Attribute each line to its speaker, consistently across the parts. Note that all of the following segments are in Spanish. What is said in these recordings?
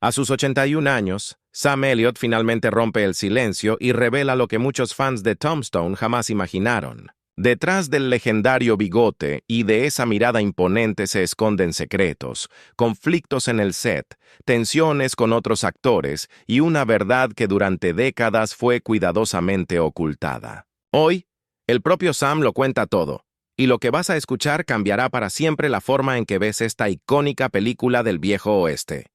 Speaker 1: A sus 81 años, Sam Elliott finalmente rompe el silencio y revela lo que muchos fans de Tombstone jamás imaginaron. Detrás del legendario bigote y de esa mirada imponente se esconden secretos, conflictos en el set, tensiones con otros actores y una verdad que durante décadas fue cuidadosamente ocultada. Hoy, el propio Sam lo cuenta todo, y lo que vas a escuchar cambiará para siempre la forma en que ves esta icónica película del viejo oeste.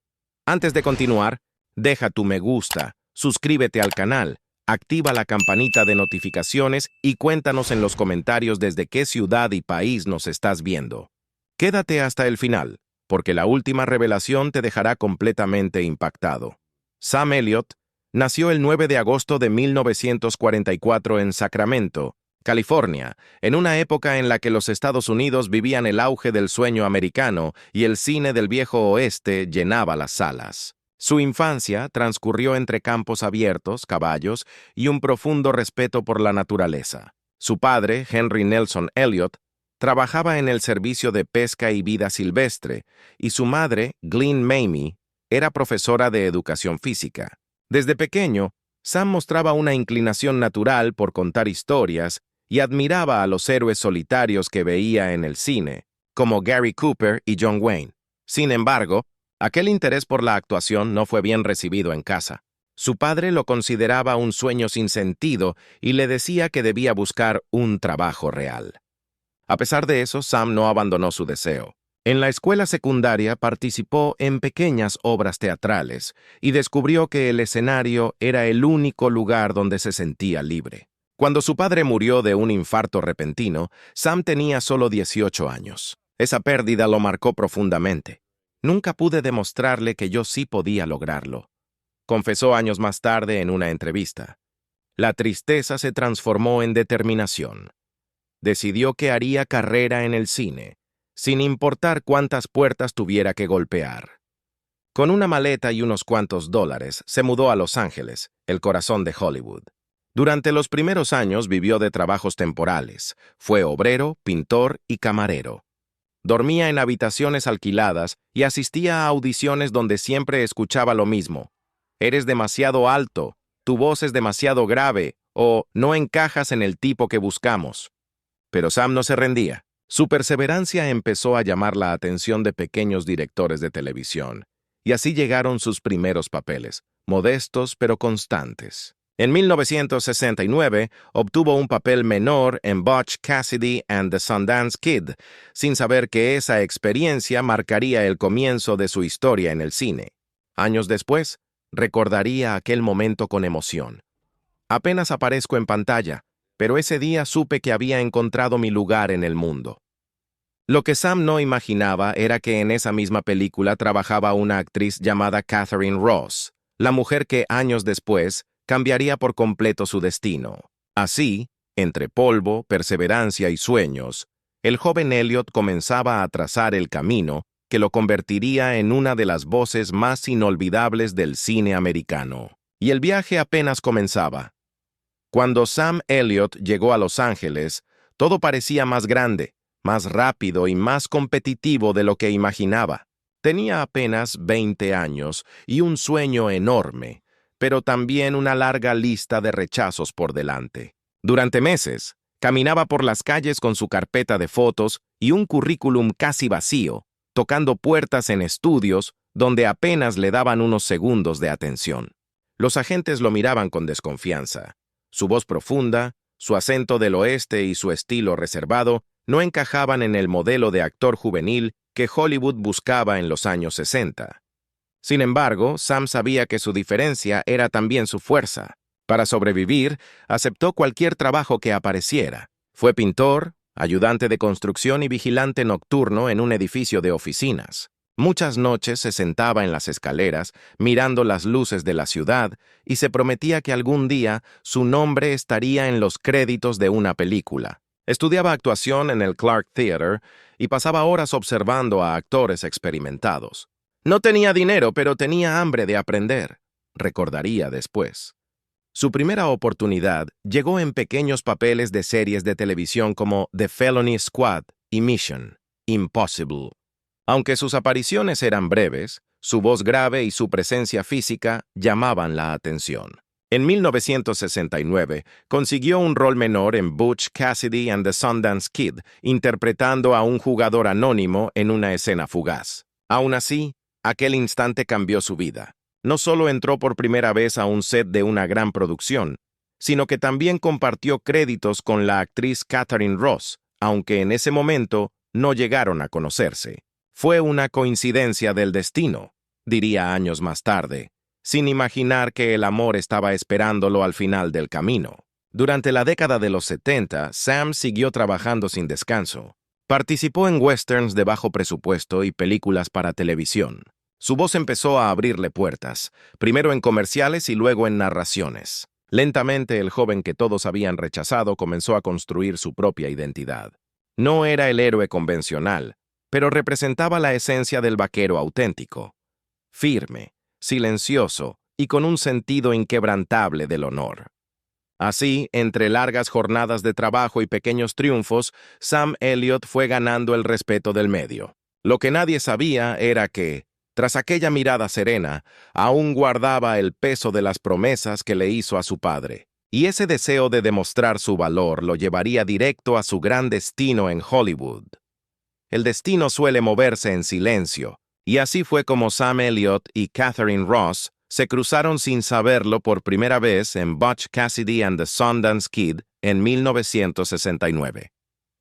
Speaker 1: Antes de continuar, deja tu me gusta, suscríbete al canal, activa la campanita de notificaciones y cuéntanos en los comentarios desde qué ciudad y país nos estás viendo. Quédate hasta el final, porque la última revelación te dejará completamente impactado. Sam Elliott nació el 9 de agosto de 1944 en Sacramento, California, en una época en la que los Estados Unidos vivían el auge del sueño americano y el cine del viejo oeste llenaba las salas. Su infancia transcurrió entre campos abiertos, caballos y un profundo respeto por la naturaleza. Su padre, Henry Nelson Elliott, trabajaba en el servicio de pesca y vida silvestre, y su madre, Glenn Mamie, era profesora de educación física. Desde pequeño, Sam mostraba una inclinación natural por contar historias y admiraba a los héroes solitarios que veía en el cine, como Gary Cooper y John Wayne. Sin embargo, aquel interés por la actuación no fue bien recibido en casa. Su padre lo consideraba un sueño sin sentido y le decía que debía buscar un trabajo real. A pesar de eso, Sam no abandonó su deseo. En la escuela secundaria participó en pequeñas obras teatrales y descubrió que el escenario era el único lugar donde se sentía libre. Cuando su padre murió de un infarto repentino, Sam tenía solo 18 años. Esa pérdida lo marcó profundamente. Nunca pude demostrarle que yo sí podía lograrlo, confesó años más tarde en una entrevista. La tristeza se transformó en determinación. Decidió que haría carrera en el cine, sin importar cuántas puertas tuviera que golpear. Con una maleta y unos cuantos dólares, se mudó a Los Ángeles, el corazón de Hollywood. Durante los primeros años vivió de trabajos temporales. Fue obrero, pintor y camarero. Dormía en habitaciones alquiladas y asistía a audiciones donde siempre escuchaba lo mismo. Eres demasiado alto, tu voz es demasiado grave o no encajas en el tipo que buscamos. Pero Sam no se rendía. Su perseverancia empezó a llamar la atención de pequeños directores de televisión, y así llegaron sus primeros papeles, modestos pero constantes. En 1969, obtuvo un papel menor en Butch Cassidy and the Sundance Kid, sin saber que esa experiencia marcaría el comienzo de su historia en el cine. Años después, recordaría aquel momento con emoción. Apenas aparezco en pantalla, pero ese día supe que había encontrado mi lugar en el mundo. Lo que Sam no imaginaba era que en esa misma película trabajaba una actriz llamada Catherine Ross, la mujer que años después cambiaría por completo su destino. Así, entre polvo, perseverancia y sueños, el joven Elliott comenzaba a trazar el camino que lo convertiría en una de las voces más inolvidables del cine americano. Y el viaje apenas comenzaba. Cuando Sam Elliott llegó a Los Ángeles, todo parecía más grande, más rápido y más competitivo de lo que imaginaba. Tenía apenas 20 años y un sueño enorme, pero también una larga lista de rechazos por delante. Durante meses, caminaba por las calles con su carpeta de fotos y un currículum casi vacío, tocando puertas en estudios donde apenas le daban unos segundos de atención. Los agentes lo miraban con desconfianza. Su voz profunda, su acento del oeste y su estilo reservado no encajaban en el modelo de actor juvenil que Hollywood buscaba en los años 60. Sin embargo, Sam sabía que su diferencia era también su fuerza. Para sobrevivir, aceptó cualquier trabajo que apareciera. Fue pintor, ayudante de construcción y vigilante nocturno en un edificio de oficinas. Muchas noches se sentaba en las escaleras, mirando las luces de la ciudad, y se prometía que algún día su nombre estaría en los créditos de una película. Estudiaba actuación en el Clark Theater y pasaba horas observando a actores experimentados. No tenía dinero, pero tenía hambre de aprender, recordaría después. Su primera oportunidad llegó en pequeños papeles de series de televisión como The Felony Squad y Mission Impossible. Aunque sus apariciones eran breves, su voz grave y su presencia física llamaban la atención. En 1969, consiguió un rol menor en Butch Cassidy and the Sundance Kid, interpretando a un jugador anónimo en una escena fugaz. Aún así, aquel instante cambió su vida. No solo entró por primera vez a un set de una gran producción, sino que también compartió créditos con la actriz Katharine Ross, aunque en ese momento no llegaron a conocerse. Fue una coincidencia del destino, diría años más tarde, sin imaginar que el amor estaba esperándolo al final del camino. Durante la década de los 70, Sam siguió trabajando sin descanso. Participó en westerns de bajo presupuesto y películas para televisión. Su voz empezó a abrirle puertas, primero en comerciales y luego en narraciones. Lentamente, el joven que todos habían rechazado comenzó a construir su propia identidad. No era el héroe convencional, pero representaba la esencia del vaquero auténtico. Firme, silencioso y con un sentido inquebrantable del honor. Así, entre largas jornadas de trabajo y pequeños triunfos, Sam Elliott fue ganando el respeto del medio. Lo que nadie sabía era que, tras aquella mirada serena, aún guardaba el peso de las promesas que le hizo a su padre, y ese deseo de demostrar su valor lo llevaría directo a su gran destino en Hollywood. El destino suele moverse en silencio, y así fue como Sam Elliott y Katharine Ross se cruzaron sin saberlo por primera vez en Butch Cassidy and the Sundance Kid en 1969.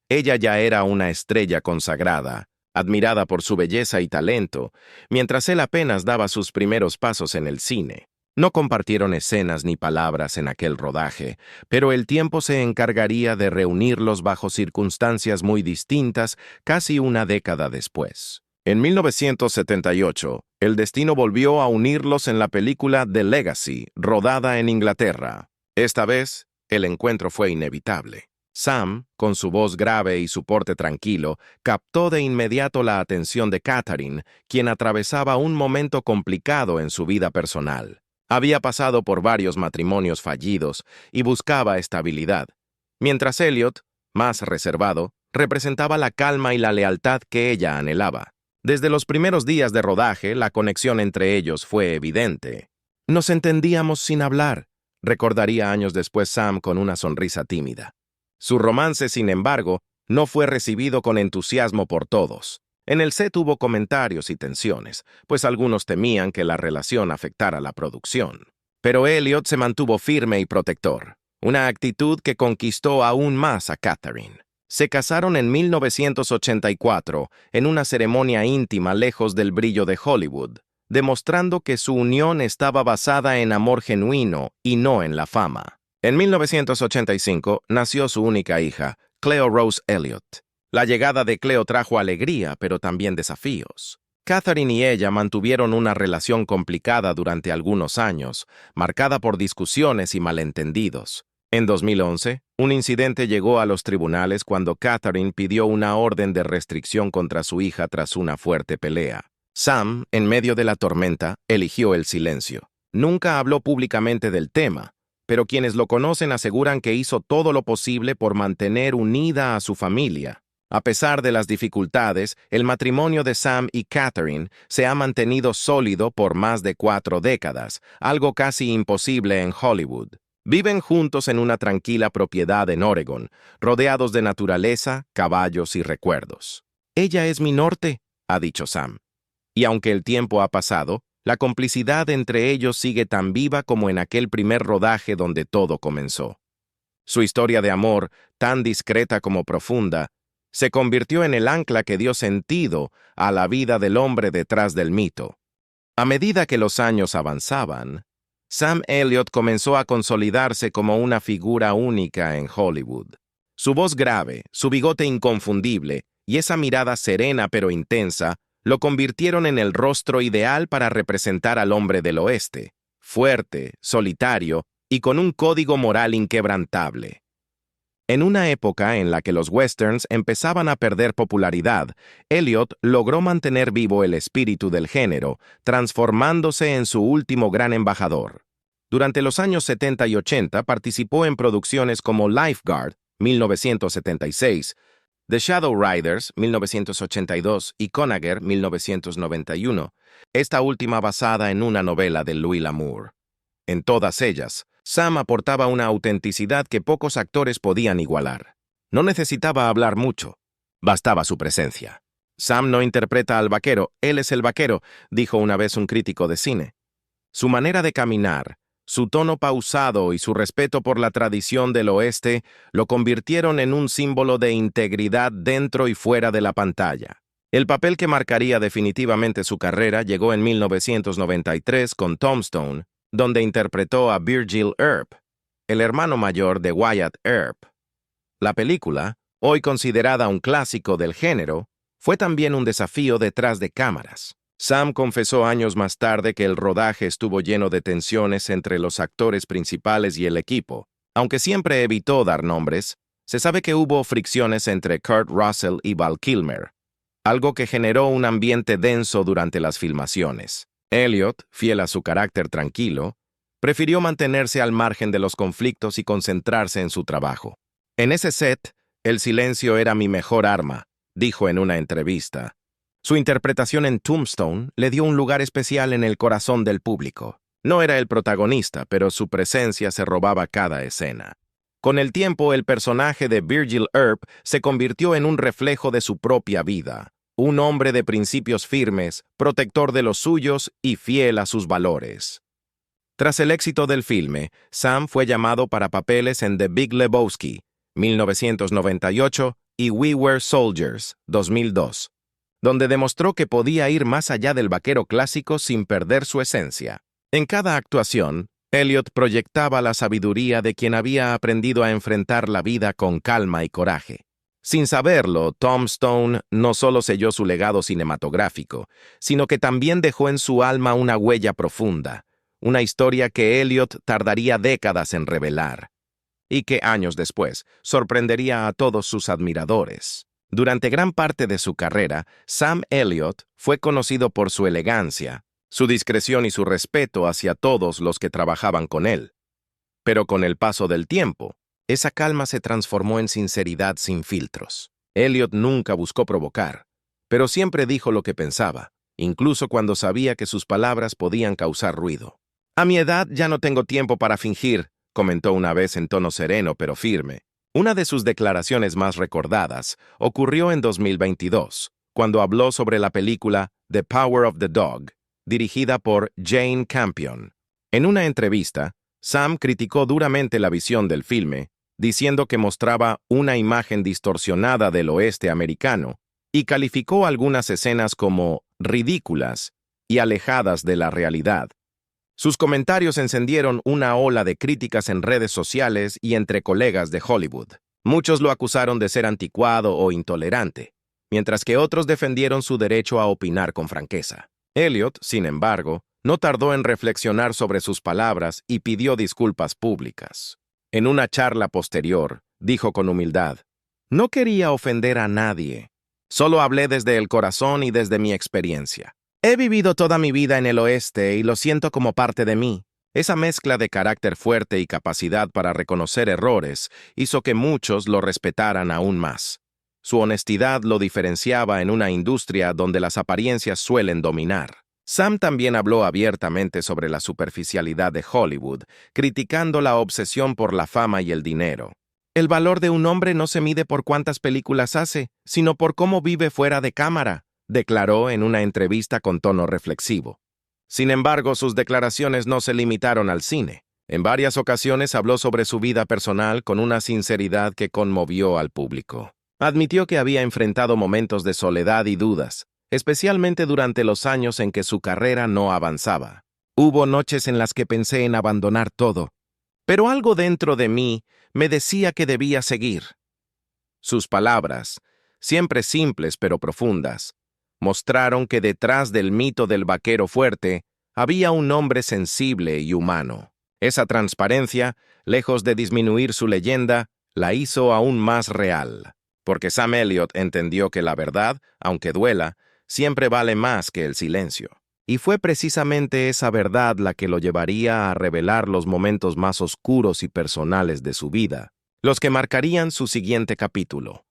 Speaker 1: Ella ya era una estrella consagrada, admirada por su belleza y talento, mientras él apenas daba sus primeros pasos en el cine. No compartieron escenas ni palabras en aquel rodaje, pero el tiempo se encargaría de reunirlos bajo circunstancias muy distintas casi una década después. En 1978, el destino volvió a unirlos en la película The Legacy, rodada en Inglaterra. Esta vez, el encuentro fue inevitable. Sam, con su voz grave y su porte tranquilo, captó de inmediato la atención de Katharine, quien atravesaba un momento complicado en su vida personal. Había pasado por varios matrimonios fallidos y buscaba estabilidad, mientras Elliott, más reservado, representaba la calma y la lealtad que ella anhelaba. Desde los primeros días de rodaje, la conexión entre ellos fue evidente. «Nos entendíamos sin hablar», recordaría años después Sam con una sonrisa tímida. Su romance, sin embargo, no fue recibido con entusiasmo por todos. En el set hubo comentarios y tensiones, pues algunos temían que la relación afectara la producción. Pero Elliott se mantuvo firme y protector, una actitud que conquistó aún más a Katharine. Se casaron en 1984 en una ceremonia íntima lejos del brillo de Hollywood, demostrando que su unión estaba basada en amor genuino y no en la fama. En 1985 nació su única hija, Cleo Rose Elliott. La llegada de Cleo trajo alegría, pero también desafíos. Katharine y ella mantuvieron una relación complicada durante algunos años, marcada por discusiones y malentendidos. En 2011, un incidente llegó a los tribunales cuando Katharine pidió una orden de restricción contra su hija tras una fuerte pelea. Sam, en medio de la tormenta, eligió el silencio. Nunca habló públicamente del tema, pero quienes lo conocen aseguran que hizo todo lo posible por mantener unida a su familia. A pesar de las dificultades, el matrimonio de Sam y Katharine se ha mantenido sólido por más de 4 décadas, algo casi imposible en Hollywood. Viven juntos en una tranquila propiedad en Oregon, rodeados de naturaleza, caballos y recuerdos. «Ella es mi norte», ha dicho Sam. Y aunque el tiempo ha pasado, la complicidad entre ellos sigue tan viva como en aquel primer rodaje donde todo comenzó. Su historia de amor, tan discreta como profunda, se convirtió en el ancla que dio sentido a la vida del hombre detrás del mito. A medida que los años avanzaban, Sam Elliott comenzó a consolidarse como una figura única en Hollywood. Su voz grave, su bigote inconfundible y esa mirada serena pero intensa lo convirtieron en el rostro ideal para representar al hombre del oeste, fuerte, solitario y con un código moral inquebrantable. En una época en la que los westerns empezaban a perder popularidad, Elliott logró mantener vivo el espíritu del género, transformándose en su último gran embajador. Durante los años 70 y 80 participó en producciones como Lifeguard, 1976, The Shadow Riders, 1982, y Conager, 1991, esta última basada en una novela de Louis L'Amour. En todas ellas, Sam aportaba una autenticidad que pocos actores podían igualar. No necesitaba hablar mucho, bastaba su presencia. Sam no interpreta al vaquero, él es el vaquero, dijo una vez un crítico de cine. Su manera de caminar, su tono pausado y su respeto por la tradición del oeste lo convirtieron en un símbolo de integridad dentro y fuera de la pantalla. El papel que marcaría definitivamente su carrera llegó en 1993 con Tombstone, donde interpretó a Virgil Earp, el hermano mayor de Wyatt Earp. La película, hoy considerada un clásico del género, fue también un desafío detrás de cámaras. Sam confesó años más tarde que el rodaje estuvo lleno de tensiones entre los actores principales y el equipo. Aunque siempre evitó dar nombres, se sabe que hubo fricciones entre Kurt Russell y Val Kilmer, algo que generó un ambiente denso durante las filmaciones. Elliot, fiel a su carácter tranquilo, prefirió mantenerse al margen de los conflictos y concentrarse en su trabajo. En ese set, el silencio era mi mejor arma, dijo en una entrevista. Su interpretación en Tombstone le dio un lugar especial en el corazón del público. No era el protagonista, pero su presencia se robaba cada escena. Con el tiempo, el personaje de Virgil Earp se convirtió en un reflejo de su propia vida. Un hombre de principios firmes, protector de los suyos y fiel a sus valores. Tras el éxito del filme, Sam fue llamado para papeles en The Big Lebowski, 1998, y We Were Soldiers, 2002. Donde demostró que podía ir más allá del vaquero clásico sin perder su esencia. En cada actuación, Elliot proyectaba la sabiduría de quien había aprendido a enfrentar la vida con calma y coraje. Sin saberlo, Tombstone no solo selló su legado cinematográfico, sino que también dejó en su alma una huella profunda, una historia que Elliot tardaría décadas en revelar, y que años después sorprendería a todos sus admiradores. Durante gran parte de su carrera, Sam Elliott fue conocido por su elegancia, su discreción y su respeto hacia todos los que trabajaban con él. Pero con el paso del tiempo, esa calma se transformó en sinceridad sin filtros. Elliott nunca buscó provocar, pero siempre dijo lo que pensaba, incluso cuando sabía que sus palabras podían causar ruido. «A mi edad ya no tengo tiempo para fingir», comentó una vez en tono sereno pero firme. Una de sus declaraciones más recordadas ocurrió en 2022, cuando habló sobre la película The Power of the Dog, dirigida por Jane Campion. En una entrevista, Sam criticó duramente la visión del filme, diciendo que mostraba una imagen distorsionada del oeste americano y calificó algunas escenas como ridículas y alejadas de la realidad. Sus comentarios encendieron una ola de críticas en redes sociales y entre colegas de Hollywood. Muchos lo acusaron de ser anticuado o intolerante, mientras que otros defendieron su derecho a opinar con franqueza. Elliot, sin embargo, no tardó en reflexionar sobre sus palabras y pidió disculpas públicas. En una charla posterior, dijo con humildad, «No quería ofender a nadie. Solo hablé desde el corazón y desde mi experiencia. He vivido toda mi vida en el oeste y lo siento como parte de mí». Esa mezcla de carácter fuerte y capacidad para reconocer errores hizo que muchos lo respetaran aún más. Su honestidad lo diferenciaba en una industria donde las apariencias suelen dominar. Sam también habló abiertamente sobre la superficialidad de Hollywood, criticando la obsesión por la fama y el dinero. «El valor de un hombre no se mide por cuántas películas hace, sino por cómo vive fuera de cámara», declaró en una entrevista con tono reflexivo. Sin embargo, sus declaraciones no se limitaron al cine. En varias ocasiones habló sobre su vida personal con una sinceridad que conmovió al público. Admitió que había enfrentado momentos de soledad y dudas, especialmente durante los años en que su carrera no avanzaba. «Hubo noches en las que pensé en abandonar todo, pero algo dentro de mí me decía que debía seguir». Sus palabras, siempre simples pero profundas, mostraron que detrás del mito del vaquero fuerte había un hombre sensible y humano. Esa transparencia, lejos de disminuir su leyenda, la hizo aún más real, porque Sam Elliott entendió que la verdad, aunque duela, siempre vale más que el silencio. Y fue precisamente esa verdad la que lo llevaría a revelar los momentos más oscuros y personales de su vida, los que marcarían su siguiente capítulo.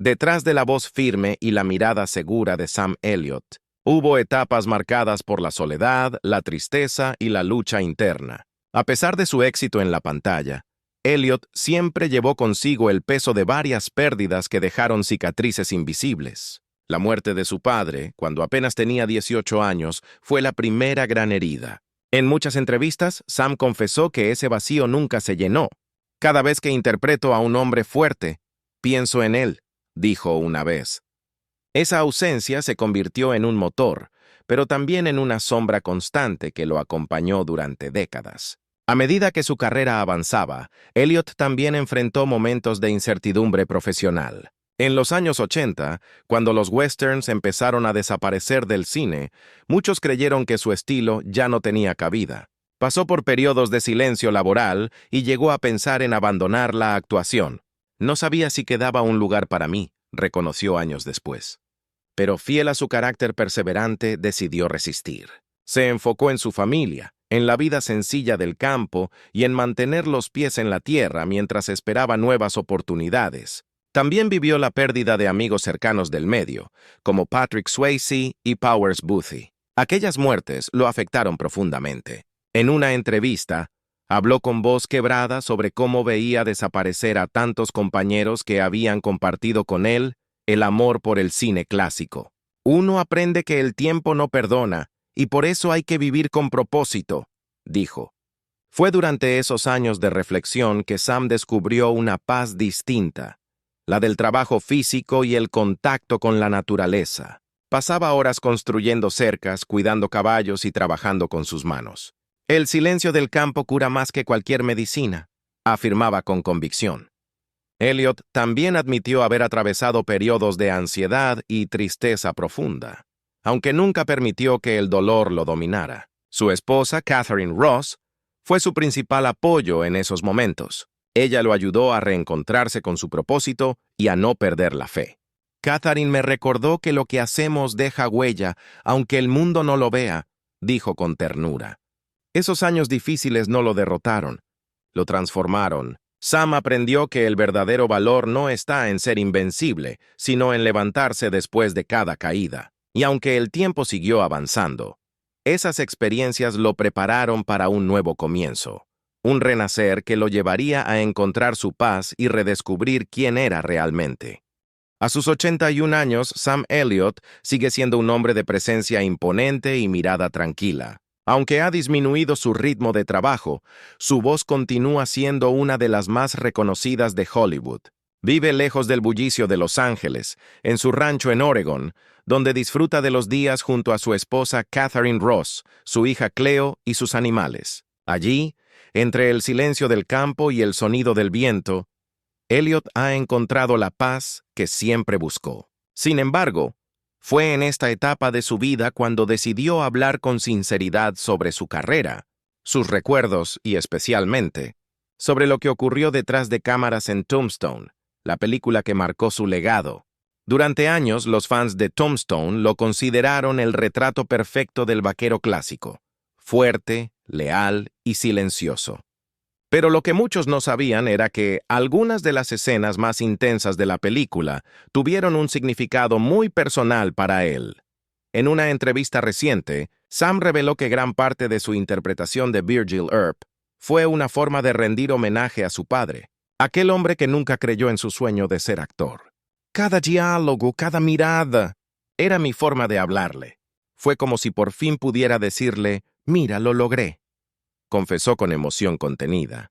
Speaker 1: Detrás de la voz firme y la mirada segura de Sam Elliott, hubo etapas marcadas por la soledad, la tristeza y la lucha interna. A pesar de su éxito en la pantalla, Elliott siempre llevó consigo el peso de varias pérdidas que dejaron cicatrices invisibles. La muerte de su padre, cuando apenas tenía 18 años, fue la primera gran herida. En muchas entrevistas, Sam confesó que ese vacío nunca se llenó. Cada vez que interpreto a un hombre fuerte, pienso en él, dijo una vez. Esa ausencia se convirtió en un motor, pero también en una sombra constante que lo acompañó durante décadas. A medida que su carrera avanzaba, Elliott también enfrentó momentos de incertidumbre profesional. En los años 80, cuando los westerns empezaron a desaparecer del cine, muchos creyeron que su estilo ya no tenía cabida. Pasó por periodos de silencio laboral y llegó a pensar en abandonar la actuación. No sabía si quedaba un lugar para mí, reconoció años después. Pero fiel a su carácter perseverante, decidió resistir. Se enfocó en su familia, en la vida sencilla del campo y en mantener los pies en la tierra mientras esperaba nuevas oportunidades. También vivió la pérdida de amigos cercanos del medio, como Patrick Swayze y Powers Boothie. Aquellas muertes lo afectaron profundamente. En una entrevista, habló con voz quebrada sobre cómo veía desaparecer a tantos compañeros que habían compartido con él el amor por el cine clásico. Uno aprende que el tiempo no perdona, y por eso hay que vivir con propósito, dijo. Fue durante esos años de reflexión que Sam descubrió una paz distinta, la del trabajo físico y el contacto con la naturaleza. Pasaba horas construyendo cercas, cuidando caballos y trabajando con sus manos. El silencio del campo cura más que cualquier medicina, afirmaba con convicción. Elliott también admitió haber atravesado periodos de ansiedad y tristeza profunda, aunque nunca permitió que el dolor lo dominara. Su esposa, Catherine Ross, fue su principal apoyo en esos momentos. Ella lo ayudó a reencontrarse con su propósito y a no perder la fe. Catherine me recordó que lo que hacemos deja huella, aunque el mundo no lo vea, dijo con ternura. Esos años difíciles no lo derrotaron, lo transformaron. Sam aprendió que el verdadero valor no está en ser invencible, sino en levantarse después de cada caída. Y aunque el tiempo siguió avanzando, esas experiencias lo prepararon para un nuevo comienzo, un renacer que lo llevaría a encontrar su paz y redescubrir quién era realmente. A sus 81 años, Sam Elliott sigue siendo un hombre de presencia imponente y mirada tranquila. Aunque ha disminuido su ritmo de trabajo, su voz continúa siendo una de las más reconocidas de Hollywood. Vive lejos del bullicio de Los Ángeles, en su rancho en Oregon, donde disfruta de los días junto a su esposa Catherine Ross, su hija Cleo y sus animales. Allí, entre el silencio del campo y el sonido del viento, Elliott ha encontrado la paz que siempre buscó. Sin embargo, fue en esta etapa de su vida cuando decidió hablar con sinceridad sobre su carrera, sus recuerdos y, especialmente, sobre lo que ocurrió detrás de cámaras en Tombstone, la película que marcó su legado. Durante años, los fans de Tombstone lo consideraron el retrato perfecto del vaquero clásico, fuerte, leal y silencioso. Pero lo que muchos no sabían era que algunas de las escenas más intensas de la película tuvieron un significado muy personal para él. En una entrevista reciente, Sam reveló que gran parte de su interpretación de Virgil Earp fue una forma de rendir homenaje a su padre, aquel hombre que nunca creyó en su sueño de ser actor. Cada diálogo, cada mirada, era mi forma de hablarle. Fue como si por fin pudiera decirle, «Mira, lo logré», confesó con emoción contenida.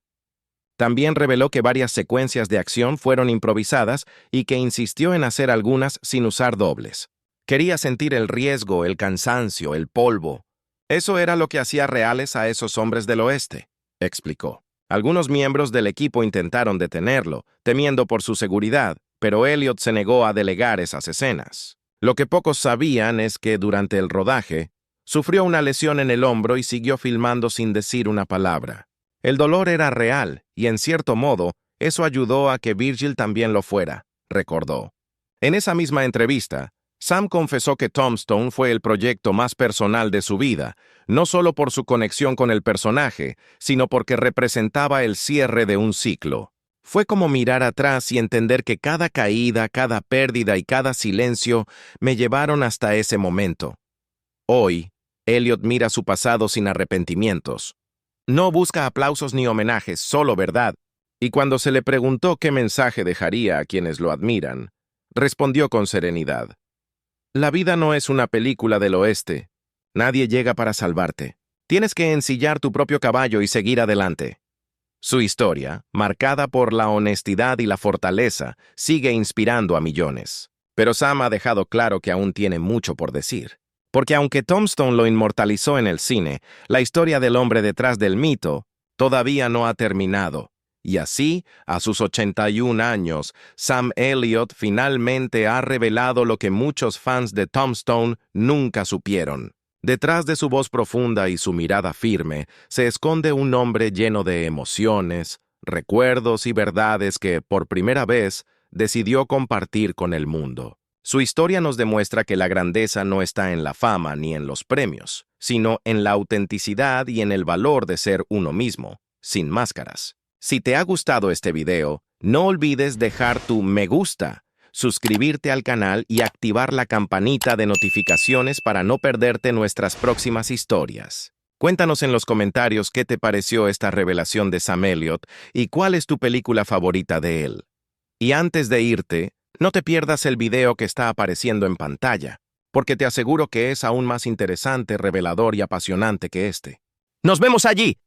Speaker 1: También reveló que varias secuencias de acción fueron improvisadas y que insistió en hacer algunas sin usar dobles. Quería sentir el riesgo, el cansancio, el polvo. Eso era lo que hacía reales a esos hombres del oeste, explicó. Algunos miembros del equipo intentaron detenerlo, temiendo por su seguridad, pero Elliott se negó a delegar esas escenas. Lo que pocos sabían es que durante el rodaje, sufrió una lesión en el hombro y siguió filmando sin decir una palabra. El dolor era real y, en cierto modo, eso ayudó a que Virgil también lo fuera, recordó. En esa misma entrevista, Sam confesó que Tombstone fue el proyecto más personal de su vida, no solo por su conexión con el personaje, sino porque representaba el cierre de un ciclo. Fue como mirar atrás y entender que cada caída, cada pérdida y cada silencio me llevaron hasta ese momento. Hoy, Elliot mira su pasado sin arrepentimientos. No busca aplausos ni homenajes, solo verdad. Y cuando se le preguntó qué mensaje dejaría a quienes lo admiran, respondió con serenidad: La vida no es una película del oeste. Nadie llega para salvarte. Tienes que ensillar tu propio caballo y seguir adelante. Su historia, marcada por la honestidad y la fortaleza, sigue inspirando a millones. Pero Sam ha dejado claro que aún tiene mucho por decir. Porque aunque Tombstone lo inmortalizó en el cine, la historia del hombre detrás del mito todavía no ha terminado. Y así, a sus 81 años, Sam Elliott finalmente ha revelado lo que muchos fans de Tombstone nunca supieron. Detrás de su voz profunda y su mirada firme, se esconde un hombre lleno de emociones, recuerdos y verdades que, por primera vez, decidió compartir con el mundo. Su historia nos demuestra que la grandeza no está en la fama ni en los premios, sino en la autenticidad y en el valor de ser uno mismo, sin máscaras. Si te ha gustado este video, no olvides dejar tu me gusta, suscribirte al canal y activar la campanita de notificaciones para no perderte nuestras próximas historias. Cuéntanos en los comentarios qué te pareció esta revelación de Sam Elliott y cuál es tu película favorita de él. Y antes de irte, no te pierdas el video que está apareciendo en pantalla, porque te aseguro que es aún más interesante, revelador y apasionante que este. ¡Nos vemos allí!